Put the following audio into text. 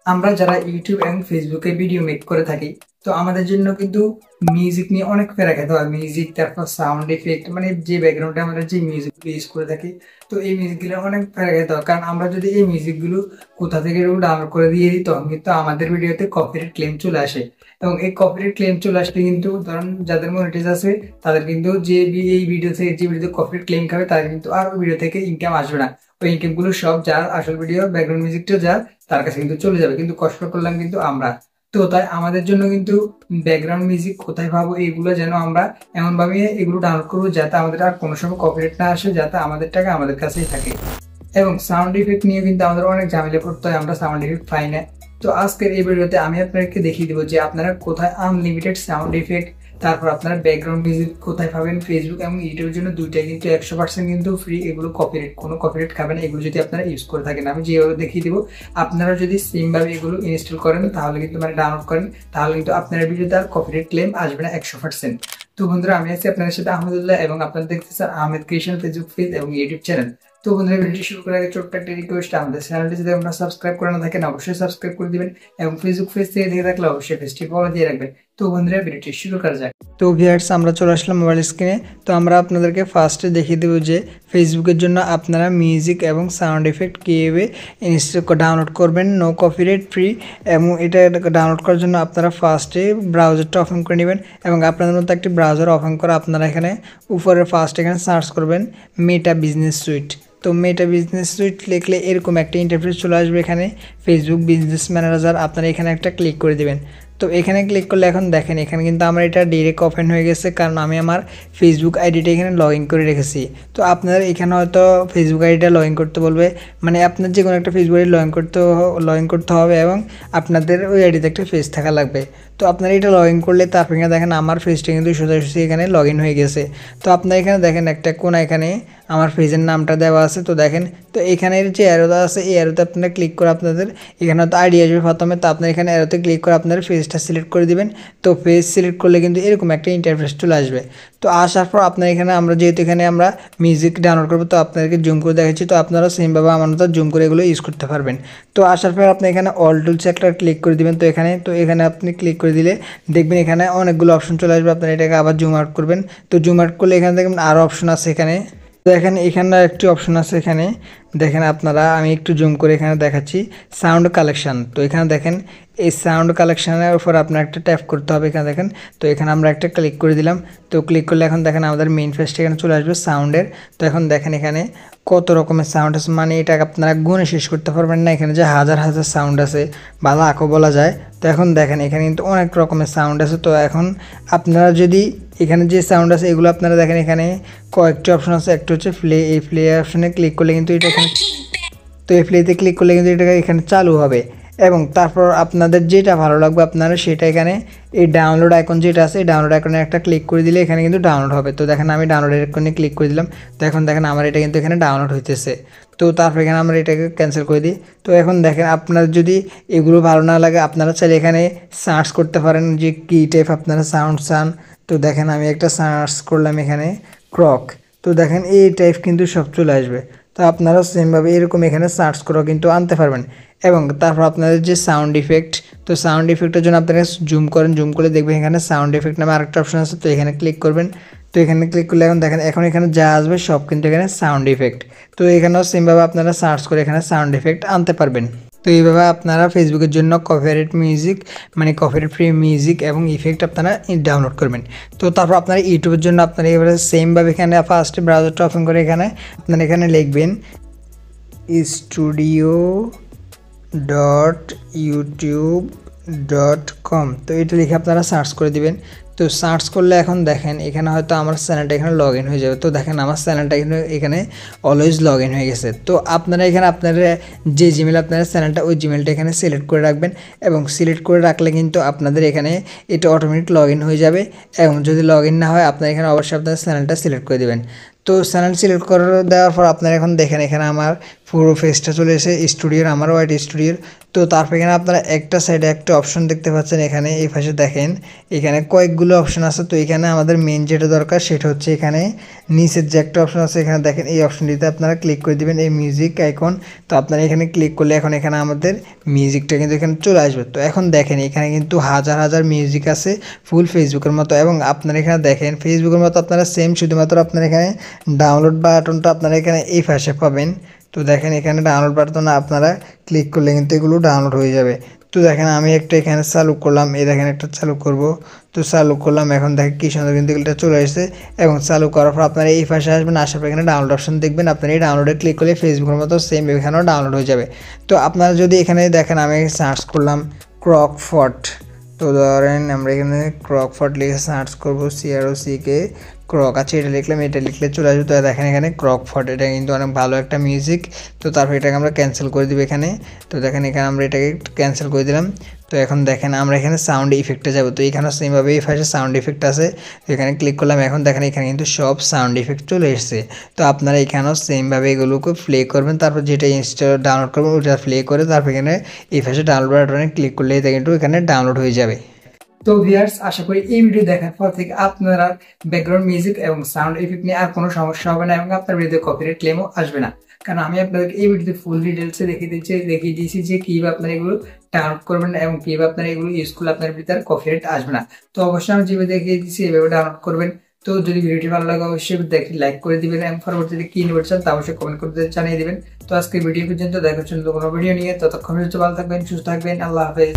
আমরা যারা ইউটিউব এবং ফেসবুকে ভিডিও মেক করে থাকি, তো আমাদের জন্য কিন্তু মিউজিক নিয়ে অনেক প্যারা খেতে হয়। মিউজিক, তারপর সাউন্ড ইফেক্ট, মানে যে ব্যাকগ্রাউন্ডে আমরা যে মিউজিক ইউজ করে থাকি, তো এই মিউজিকগুলো অনেক প্যারা খেতে হয়। কারণ আমরা যদি এই মিউজিকগুলো কোথা থেকে ডাউনলোড করে দিয়ে দিই, তখন কিন্তু আমাদের ভিডিওতে কপিরাইট ক্লেম চলে আসে। এবং এই কপিরাইট ক্লেম চলে আসলে কিন্তু ধরুন যাদের মনিটাইজ আছে, তাদের কিন্তু এই ভিডিও থেকে যে ভিডিওতে কপিরাইট ক্লেম খাবে, তাদের কিন্তু আর ওই ভিডিও থেকে ইনকাম আসবে না। ওই ইনকাম গুলো সব যার আসল ভিডিও ব্যাকগ্রাউন্ড মিউজিকটা যার, তার কাছে কিন্তু চলে যাবে। কিন্তু কষ্ট করলাম কিন্তু আমরা। তো তাই আমাদের জন্য কিন্তু ব্যাকগ্রাউন্ড মিউজিক কোথায় পাবো, এইগুলো যেন আমরা এমন ভাবে এগুলো ডাউনলোড করবো যাতে আমাদের আর কোনো সময় কপিরাইট না আসে, যাতে আমাদের টাকা আমাদের কাছেই থাকে। এবং সাউন্ড ইফেক্ট নিয়ে কিন্তু আমাদের অনেক ঝামেলা করতে হয়, আমরা সাউন্ড ইফেক্ট পাই না। তো আজকের এই ভিডিওতে আমি আপনাদেরকে দেখিয়ে দেবো যে আপনারা কোথায় আনলিমিটেড সাউন্ড ইফেক্ট, তারপর আপনার ব্যাকগ্রাউন্ড মিউজিক কোথায় পাবেন। ফেসবুক এবং ইউটিউবের জন্য দুইটাই কিন্তু 100% কিন্তু ফ্রি। এগুলো কপিরাইট, কোনো কপিরাইট খাবেন এগুলো যদি আপনারা ইউজ করে থাকেন। আমি যেভাবে দেখিয়ে দেবো, আপনারা যদি সেমভাবে এগুলো ইনস্টল করেন, তাহলে কিন্তু মানে ডাউনলোড করেন, তাহলে কিন্তু আপনার ভিডিওতে আর কপিরাইট ক্লেম আসবে না 100%। তো বন্ধুরা, আমি আছি আপনাদের সাথে আহমেদুল্লাহ, এবং আপনারা দেখতেছেন আহমেদ ক্রিয়েশন ফেসবুক পেজ এবং ইউটিউব চ্যানেল। তো বন্ধুরা, ভিডিওটি শুরু করার আগে ছোট্ট একটা রিকোয়েস্ট, আমাদের চ্যানেলটি যদি আপনারা সাবস্ক্রাইব করে না থাকেন, অবশ্যই সাবস্ক্রাইব করে দিবেন, এবং ফেসবুক পেজ থেকে দেখে থাকলে অবশ্যই পেজটি ফলো দিয়ে রাখবেন। তো বন্ধুরা, ভিডিওটি শুরু করা যাক। তো ভিউয়ার্স, আমরা চলে আসলাম মোবাইল স্ক্রিনে। তো আমরা আপনাদেরকে ফার্স্টে দেখিয়ে দেবো যে ফেসবুকের জন্য আপনারা মিউজিক এবং সাউন্ড ইফেক্ট কীভাবে ডাউনলোড করবেন নো কপিরাইট ফ্রি। এবং এটা ডাউনলোড করার জন্য আপনারা ফার্স্টে ব্রাউজারটা ওপেন করে নেবেন, এবং আপনাদের মতো একটি ব্রাউজার ওপেন করে আপনারা এখানে উপরে ফার্স্ট এখানে সার্চ করবেন মেটা বিজনেস সুইট। তো মেটা বিজনেস সুইট লিখলে এরকম একটা ইন্টারফেস চলে আসবে। এখানে ফেসবুক বিজনেস ম্যানেজার, আপনারা এখানে একটা ক্লিক করে দিবেন। তো এখানে ক্লিক করলে এখন দেখেন এখানে কিন্তু আমার এটা ডিরেক্ট ওপেন হয়ে গেছে, কারণ আমি আমার ফেসবুক আইডিটা এখানে লগ ইন করে রেখেছি। তো আপনার এখানে হয়তো ফেসবুক আইডিটা লগ ইন করতে বলবে, মানে আপনার যে কোনো একটা ফেসবুক আইডি লগ ইন করতে হবে, এবং আপনাদের ওই আইডিতে একটা ফেস থাকা লাগবে। তো আপনারা এটা লগ ইন করলে তারপর এখানে দেখেন আমার ফেসটা কিন্তু সোজাসুজি এখানে লগ ইন হয়ে গেছে। তো আপনারা এখানে দেখেন একটা কোন এখানে আমার পেজের নামটা দেওয়া আছে। তো দেখেন, তো এখানের যে অ্যারোটা আছে, এই অ্যারোতে আপনারা ক্লিক করে আপনাদের এখানে তো আইডি আসবে প্রথমে। তো আপনার এখানে অ্যারোতে ক্লিক করে আপনার ফেজটা সিলেক্ট করে দিবেন। তো ফেজ সিলেক্ট করলে কিন্তু এরকম একটা ইন্টারফেস চলে আসবে। তো আসার পর আপনার এখানে আমরা যেহেতু এখানে আমরা মিউজিক ডাউনলোড করবো, তো আপনাদেরকে জুম করে দেখাচ্ছি। তো আপনারা সেমভাবে আমার মতো জুম করে এগুলো ইউজ করতে পারবেন। তো আসার পর আপনি এখানে অল টুলস একটা ক্লিক করে দিবেন। তো এখানে আপনি ক্লিক করে দিলে দেখবেন এখানে অনেকগুলো অপশন চলে আসবে। আপনারা এটাকে আবার জুম আউট করবেন। তো জুম আউট করলে এখানে দেখবেন আরও অপশন আছে। এখানে দেখেন এখানে একটি অপশন আছে। এখানে দেখেন আপনারা, আমি একটু জুম করে এখানে দেখাচ্ছি সাউন্ড কালেকশন। তো এখানে দেখেন এই সাউন্ড কালেকশনের উপর আপনার একটা ট্যাপ করতে হবে। এখানে দেখেন, তো এখানে আমরা একটা ক্লিক করে দিলাম। তো ক্লিক করলে এখন দেখেন আমাদের মেইন পেজটা এখানে চলে আসবে সাউন্ডের। তো এখন দেখেন এখানে কত রকমের সাউন্ড আছে, মানে এটা আপনারা গুণে শেষ করতে পারবেন না। এখানে যে হাজার হাজার সাউন্ড আছে বা লাখও বলা যায়। তো এখন দেখেন এখানে কিন্তু অনেক রকমের সাউন্ড আছে। তো এখন আপনারা যদি এখানে যে সাউন্ড আছে এগুলো আপনারা দেখেন, এখানে কয়েকটি অপশন আছে। একটা হচ্ছে প্লে, এই প্লে অপশনে ক্লিক করলে কিন্তু এটা এখানে, তো এই প্লেতে ক্লিক করলে কিন্তু এটা এখানে চালু হবে। এবং তারপর আপনাদের যেটা ভালো লাগবে আপনারা সেটা এখানে এই ডাউনলোড আইকন যেটা আছে, এই ডাউনলোড আইকনে একটা ক্লিক করে দিলে এখানে কিন্তু ডাউনলোড হবে। তো দেখেন আমি ডাউনলোড আইকনে ক্লিক করে দিলাম। তো এখন দেখেন আমার এটা কিন্তু এখানে ডাউনলোড হইতেছে। তো তারপর এখানে আমরা এটাকে ক্যান্সেল করে দিই। তো এখন দেখেন আপনার যদি এগুলো ভালো না লাগে, আপনারা চাইলে এখানে সার্চ করতে পারেন যে কী টাইপ আপনারা সাউন্ড চান। তো দেখেন আমি একটা সার্চ করলাম এখানে ক্রক। তো দেখেন এই টাইপ কিন্তু সব চলে আসবে। তো আপনারা সেমভাবে এরকম এখানে সার্চ করেও কিন্তু আনতে পারবেন। এবং তারপর আপনাদের যে সাউন্ড ইফেক্ট, তো সাউন্ড ইফেক্টের জন্য আপনারা জুম করেন, জুম করলে দেখবেন এখানে সাউন্ড ইফেক্ট নামে আরেকটা অপশন আছে। তো এখানে ক্লিক করবেন। তো এখানে ক্লিক করলে এখন দেখেন এখন এখানে যা আসবে সব কিন্তু এখানে সাউন্ড ইফেক্ট। তো এখানেও সেমভাবে আপনারা সার্চ করে এখানে সাউন্ড ইফেক্ট আনতে পারবেন। তো এইভাবে আপনারা ফেসবুকের জন্য কপিরাইট মিউজিক, মানে কপিরাইট ফ্রি মিউজিক এবং ইফেক্ট আপনারা ডাউনলোড করবেন। তো তারপর আপনারা ইউটিউবের জন্য আপনারা এবারে সেমভাবে এখানে ফার্স্টে ব্রাউজারটা ওপেন করে এখানে আপনারা এখানে লিখবেন studio.youtube.com। তো এটা লিখে আপনারা সার্চ করে দিবেন। তো সার্চ করলে এখন দেখেন এখানে হয়তো আমার চ্যানেলটা এখানে লগ ইন হয়ে যাবে। তো দেখেন আমার চ্যানেলটা এখানে অলওয়েজ লগ ইন হয়ে গেছে। তো আপনারা এখানে আপনার যে জিমেল আপনার চ্যানেলটা, ওই জিমেলটা এখানে সিলেক্ট করে রাখবেন। এবং সিলেক্ট করে রাখলে কিন্তু আপনাদের এখানে এটা অটোমেটিক লগ ইন হয়ে যাবে। এবং যদি লগ ইন না হয় আপনার এখানে অবশ্যই আপনার চ্যানেলটা সিলেক্ট করে দেবেন। তো চ্যানেল সিলেক্ট করে দেওয়ার পর আপনারা এখন দেখেন এখানে আমার পুরো ফেসটা চলে এসে স্টুডিওর, আমার হোয়াইট স্টুডিওর। তো তারপর এখানে আপনারা একটা সাইডে একটা অপশন দেখতে পাচ্ছেন। এখানে এই পাশে দেখেন এখানে কয়েকগুলো অনেকগুলো অপশন আছে। তো এখানে আমাদের মেন যেটা দরকার সেটা হচ্ছে এখানে নিচের যে একটা অপশন আছে এখানে দেখেন, এই অপশনটিতে আপনারা ক্লিক করে দিবেন, এই মিউজিক আইকন। তো আপনারা এখানে ক্লিক করলে এখন এখানে আমাদের মিউজিকটা কিন্তু এখানে চলে আসবে। তো এখন দেখেন এখানে কিন্তু হাজার হাজার মিউজিক আছে ফুল ফেসবুকের মতো, এবং আপনারা এখানে দেখেন ফেসবুকের মতো আপনারা সেম, শুধুমাত্র আপনারা এখানে ডাউনলোড বাটনটা আপনারা এখানে এই পাশে পাবেন। তো দেখেন এখানে ডাউনলোড বাটন আপনারা ক্লিক করলে কিন্তু এগুলো ডাউনলোড হয়ে যাবে। তো দেখেন আমি একটা এখানে চালু করলাম, এই দেখেন একটা চালু করব। তো চালু করলাম, এখন দেখেন কি সুন্দর কিন্তু এগুলো চলে আসছে। এবং চালু করার পর আপনারা এই পাশে আসবেন, আসার পর এখানে ডাউনলোড অপশন দেখবেন, আপনারা এই ডাউনলোডে ক্লিক করলে ফেসবুকের মতো সেম এখানেও ডাউনলোড হয়ে যাবে। তো আপনারা যদি এখানে দেখেন আমি সার্চ করলাম ক্রকফট, তো ধরেন আমরা এখানে ক্রকফট লিখে সার্চ করবো, CROCK ক্রক আছে, এটা লিখলাম, এটা লিখলে চলে আসবে। তো দেখেন এখানে ক্রকফট, এটা কিন্তু অনেক ভালো একটা মিউজিক। তো তারপর এটাকে আমরা ক্যান্সেল করে দিব এখানে। তো দেখেন এখানে আমরা এটাকে ক্যান্সেল করে দিলাম। তো এখন দেখেন আমরা এখানে সাউন্ড ইফেক্টে যাব। তো এখানেও সেমভাবে এই পাশে সাউন্ড ইফেক্ট আছে, তো এখানে ক্লিক করলাম। এখন দেখেন এখানে কিন্তু সব সাউন্ড ইফেক্ট চলে এসেছে। তো আপনারা এখানেও সেমভাবে এগুলোকে প্লে করবেন, তারপর যেটা ইনস্টল ডাউনলোড করবেন ওটা প্লে করে তারপর এখানে এই পাশে ডাউনলোড বাটনে ক্লিক করলে এটা কিন্তু এখানে ডাউনলোড হয়ে যাবে। তো ভিউয়ার্স, আশা করি এই ভিডিও দেখার পর থেকে আপনারা ব্যাকগ্রাউন্ড মিউজিক এবং সাউন্ড ইফেক্ট নিয়ে আর কোনো সমস্যা হবে না এবং আপনার ভিডিওতে কপিরাইট ক্লেমও আসবে না। কারণ আমি আপনাদেরকে এই ভিডিওতে ফুল ডিটেলসে দেখিয়ে দিয়েছি যে কিভাবে আপনারা এগুলো ডাউনলোড করবেন এবং কিভাবে আপনারা এগুলো ইউজ করলে আপনার ভিডিওতে আর কপিরাইট আসবে না। তো অবশ্যই আমি যেভাবে দেখিয়ে দিয়েছি এইভাবে ডাউনলোড করবেন। তো যদি ভিডিওটি ভালো লাগে অবশ্যই দেখি লাইক করে দিবেন এবং পরবর্তীতে কি নিতে চান তা অবশ্যই কমেন্ট করে জানিয়ে দিবেন। তো আজকে ভিডিও পর্যন্ত দেখা হচ্ছে কোনো ভিডিও নিয়ে, ততক্ষণ ভালো থাকবেন, সুস্থ থাকবেন, আল্লাহ হাফেজ।